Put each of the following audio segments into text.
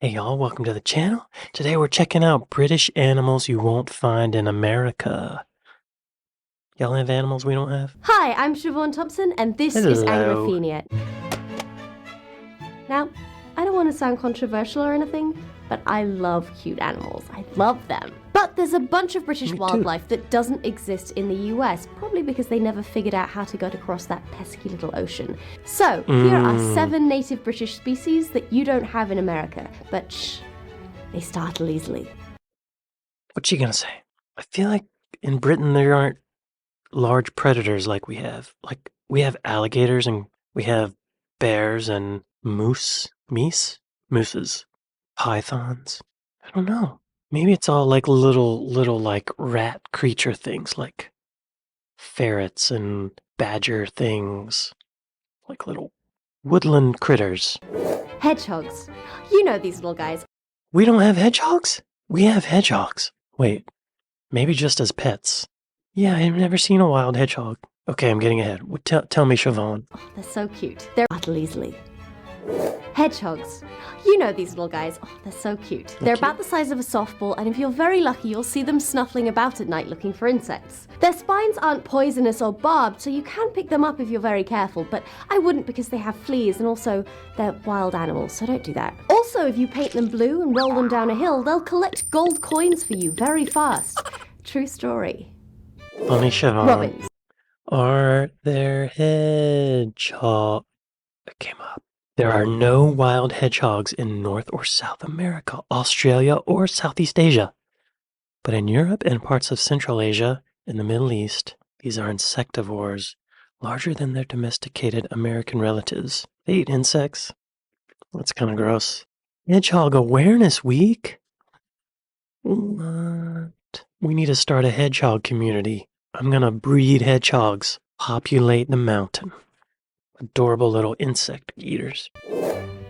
Hey y'all, welcome to the channel. Today we're checking out British animals you won't find in America. Y'all have animals we don't have? Hi, I'm Siobhan Thompson, and this is Hello. Angrophenia. Now, I don't want to sound controversial or anything, but I love cute animals. I love them. But there's a bunch of British wildlife that doesn't exist in the US, probably because they never figured out how to get across that pesky little ocean. So, here are 7 native British species that you don't have in America, but shh, they startle easily. What you gonna say? I feel like in Britain there aren't large predators like we have. Like, we have alligators and we have bears and mooses, pythons. I don't know. Maybe it's all like little like rat creature things like ferrets and badger things, like little woodland critters. Hedgehogs. You know these little guys. We don't have hedgehogs? We have hedgehogs. Wait, maybe just as pets. Yeah, I've never seen a wild hedgehog. Okay, I'm getting ahead. Tell me, Siobhan. Oh, they're so cute. They're startle easily. Hedgehogs. You know these little guys. Oh, they're so cute. They're about the size of a softball, and if you're very lucky, you'll see them snuffling about at night looking for insects. Their spines aren't poisonous or barbed, so you can pick them up if you're very careful, but I wouldn't because they have fleas, and also they're wild animals, so don't do that. Also, if you paint them blue and roll them down a hill, they'll collect gold coins for you very fast. True story. Funny, Siobhan. Robins. Are there hedgehogs? It came up. There are no wild hedgehogs in North or South America, Australia, or Southeast Asia. But in Europe and parts of Central Asia and the Middle East, these are insectivores, larger than their domesticated American relatives. They eat insects. That's kind of gross. Hedgehog Awareness Week? What? We need to start a hedgehog community. I'm gonna breed hedgehogs, populate the mountain. Adorable little insect eaters.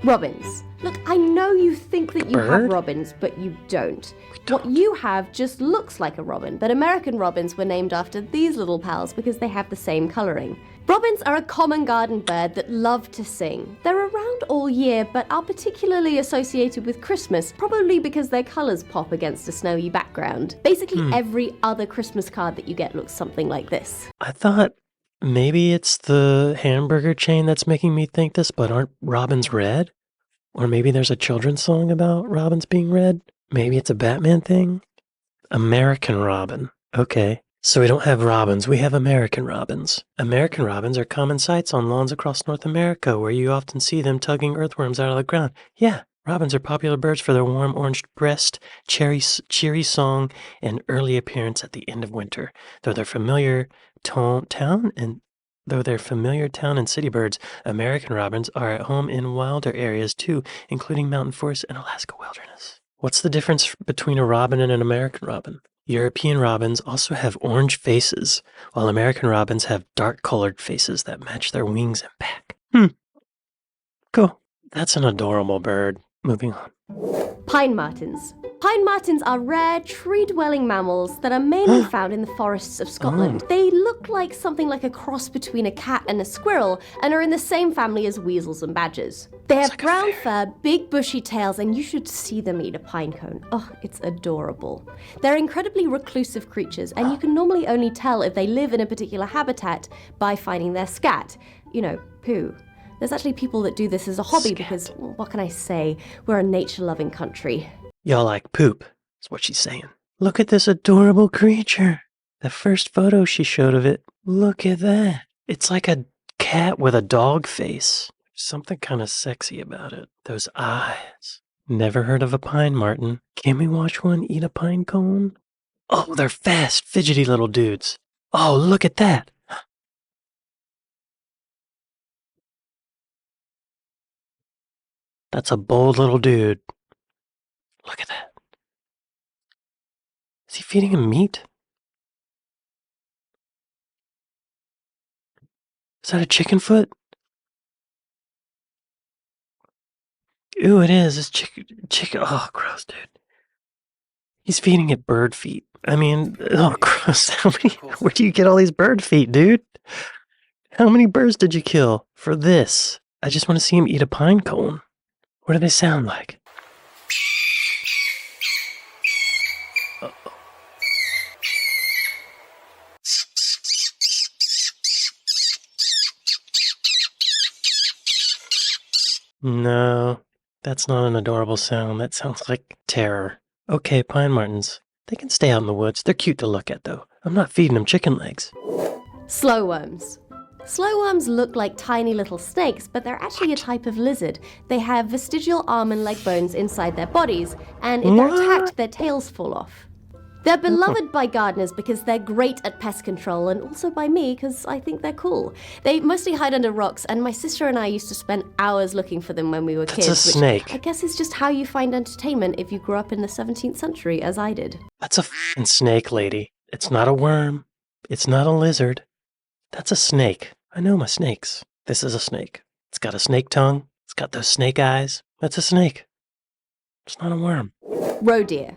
Robins. Look, I know you think that you have Bird? robins, but you don't. What you have just looks like a robin, but American robins were named after these little pals because they have the same colouring. Robins are a common garden bird that love to sing. They're around all year, but are particularly associated with Christmas, probably because their colours pop against a snowy background. Basically, every other Christmas card that you get looks something like this. I thought maybe it's the hamburger chain that's making me think this, but aren't robins red? Or maybe there's a children's song about robins being red? Maybe it's a Batman thing? American robin. Okay. So we don't have robins, we have American robins. American robins are common sights on lawns across North America where you often see them tugging earthworms out of the ground. Yeah, robins are popular birds for their warm orange breast, cheery song, and early appearance at the end of winter. Though they're familiar town and city birds, American robins are at home in wilder areas too, including mountain forests and Alaska wilderness. What's the difference between a robin and an American robin? European robins also have orange faces, while American robins have dark-colored faces that match their wings and back. Cool. That's an adorable bird. Moving on. Pine martens. Pine martens are rare, tree-dwelling mammals that are mainly found in the forests of Scotland. They look like something like a cross between a cat and a squirrel and are in the same family as weasels and badgers. They have brown fur, big bushy tails, and you should see them eat a pine cone. Oh, it's adorable. They're incredibly reclusive creatures, and you can normally only tell if they live in a particular habitat by finding their scat. You know, poo. There's actually people that do this as a hobby because, what can I say, we're a nature-loving country. Y'all like poop, is what she's saying. Look at this adorable creature. The first photo she showed of it, look at that. It's like a cat with a dog face. Something kind of sexy about it. Those eyes. Never heard of a pine marten. Can we watch one eat a pine cone? Oh, they're fast, fidgety little dudes. Oh, look at that. That's a bold little dude. Look at that. Is he feeding him meat? Is that a chicken foot? Ooh, it is. It's chicken. Oh, gross, dude. He's feeding it bird feet. I mean, oh, gross. Where do you get all these bird feet, dude? How many birds did you kill for this? I just want to see him eat a pine cone. What do they sound like? No, that's not an adorable sound. That sounds like terror. Okay, pine martens. They can stay out in the woods. They're cute to look at, though. I'm not feeding them chicken legs. Slowworms. Slowworms look like tiny little snakes, but they're actually a type of lizard. They have vestigial arm and leg bones inside their bodies, and if they're attacked, their tails fall off. They're beloved by gardeners because they're great at pest control, and also by me because I think they're cool. They mostly hide under rocks, and my sister and I used to spend hours looking for them when we were kids. That's a snake. Which I guess is just how you find entertainment if you grew up in the 17th century, as I did. That's a f***ing snake, lady. It's not a worm. It's not a lizard. That's a snake. I know my snakes. This is a snake. It's got a snake tongue. It's got those snake eyes. That's a snake. It's not a worm. Roe deer.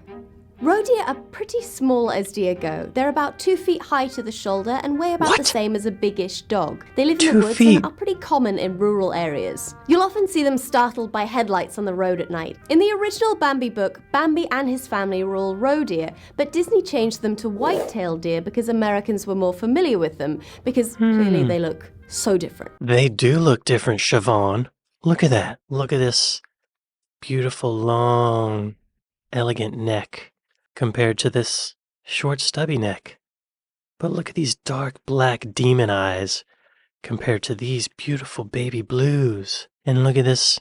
Roe deer are pretty small as deer go. They're about 2 feet high to the shoulder and weigh about the same as a biggish dog. They live in the woods and are pretty common in rural areas. You'll often see them startled by headlights on the road at night. In the original Bambi book, Bambi and his family were all roe deer, but Disney changed them to white-tailed deer because Americans were more familiar with them, because clearly they look so different. They do look different, Siobhan. Look at that. Look at this beautiful, long, elegant neck compared to this short, stubby neck. But look at these dark, black demon eyes compared to these beautiful baby blues. And look at this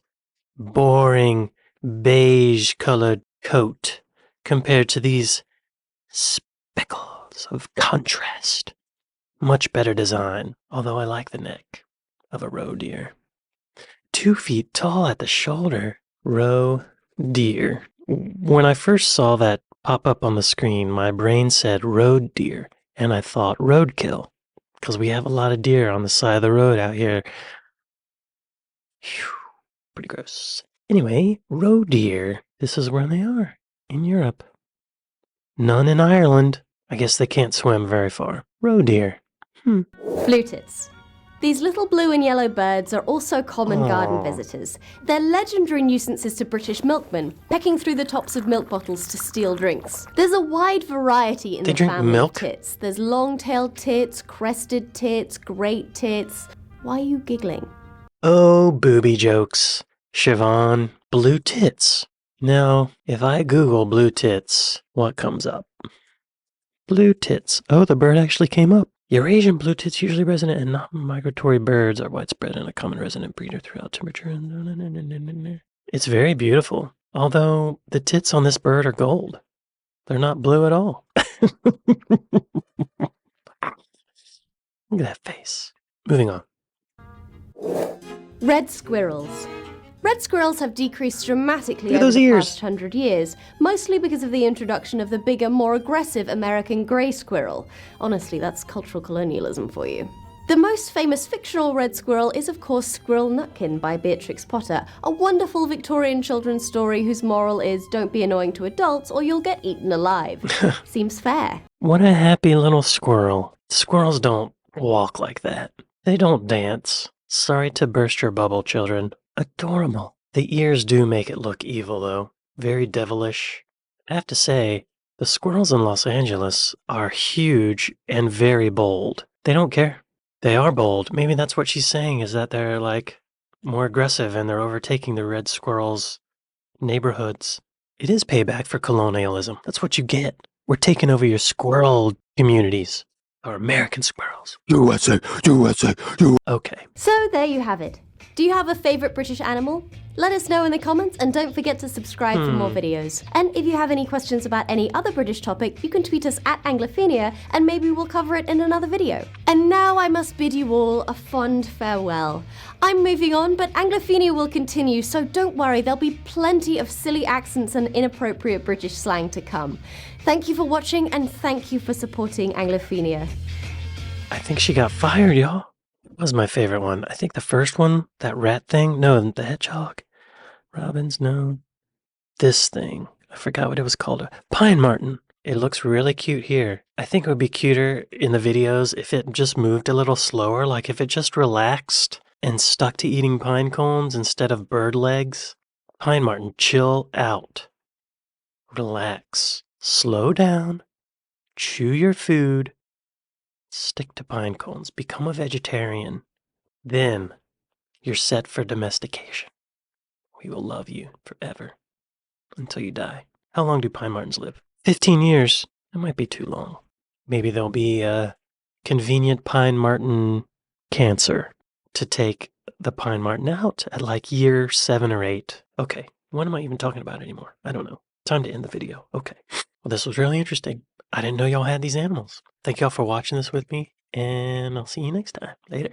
boring, beige-colored coat compared to these speckles of contrast. Much better design, although I like the neck of a roe deer. 2 feet tall at the shoulder. Roe deer. When I first saw that pop up on the screen, my brain said road deer, and I thought roadkill, because we have a lot of deer on the side of the road out here. Whew, pretty gross. Anyway, roe deer, this is where they are, in Europe. None in Ireland. I guess they can't swim very far. Roe deer. Blue tits. These little blue and yellow birds are also common garden visitors. They're legendary nuisances to British milkmen, pecking through the tops of milk bottles to steal drinks. There's a wide variety in the family of tits. There's long-tailed tits, crested tits, great tits. Why are you giggling? Oh, booby jokes. Siobhan, blue tits. Now, if I Google blue tits, what comes up? Blue tits. Oh, the bird actually came up. Eurasian blue tits, usually resident and non-migratory birds, are widespread and a common resident breeder throughout temperature. It's very beautiful, although the tits on this bird are gold. They're not blue at all. Look at that face. Moving on. Red squirrels. Red squirrels have decreased dramatically over the past 100 years, mostly because of the introduction of the bigger, more aggressive American gray squirrel. Honestly, that's cultural colonialism for you. The most famous fictional red squirrel is, of course, Squirrel Nutkin by Beatrix Potter, a wonderful Victorian children's story whose moral is don't be annoying to adults or you'll get eaten alive. Seems fair. What a happy little squirrel. Squirrels don't walk like that. They don't dance. Sorry to burst your bubble, children. Adorable. The ears do make it look evil, though. Very devilish. I have to say, the squirrels in Los Angeles are huge and very bold. They don't care. They are bold. Maybe that's what she's saying, is that they're, like, more aggressive and they're overtaking the red squirrels' neighborhoods. It is payback for colonialism. That's what you get. We're taking over your squirrel communities. Our American squirrels. USA, USA, USA. Okay. So there you have it. Do you have a favorite British animal? Let us know in the comments and don't forget to subscribe for more videos. And if you have any questions about any other British topic, you can tweet us at Anglophenia and maybe we'll cover it in another video. And now I must bid you all a fond farewell. I'm moving on, but Anglophenia will continue, so don't worry, there'll be plenty of silly accents and inappropriate British slang to come. Thank you for watching and thank you for supporting Anglophenia. I think she got fired, y'all. It was my favorite one. I think the first one, that rat thing, no, the hedgehog. Robins, no. This thing, I forgot what it was called. Pine marten. It looks really cute here. I think it would be cuter in the videos if it just moved a little slower, like if it just relaxed and stuck to eating pine cones instead of bird legs. Pine marten, chill out. Relax. Slow down, chew your food, stick to pine cones, become a vegetarian. Then you're set for domestication. We will love you forever until you die. How long do pine martens live? 15 years. That might be too long. Maybe there'll be a convenient pine marten cancer to take the pine marten out at like year 7 or 8. Okay, what am I even talking about anymore? I don't know. Time to end the video. Okay. Well, this was really interesting. I didn't know y'all had these animals. Thank y'all for watching this with me, and I'll see you next time. Later.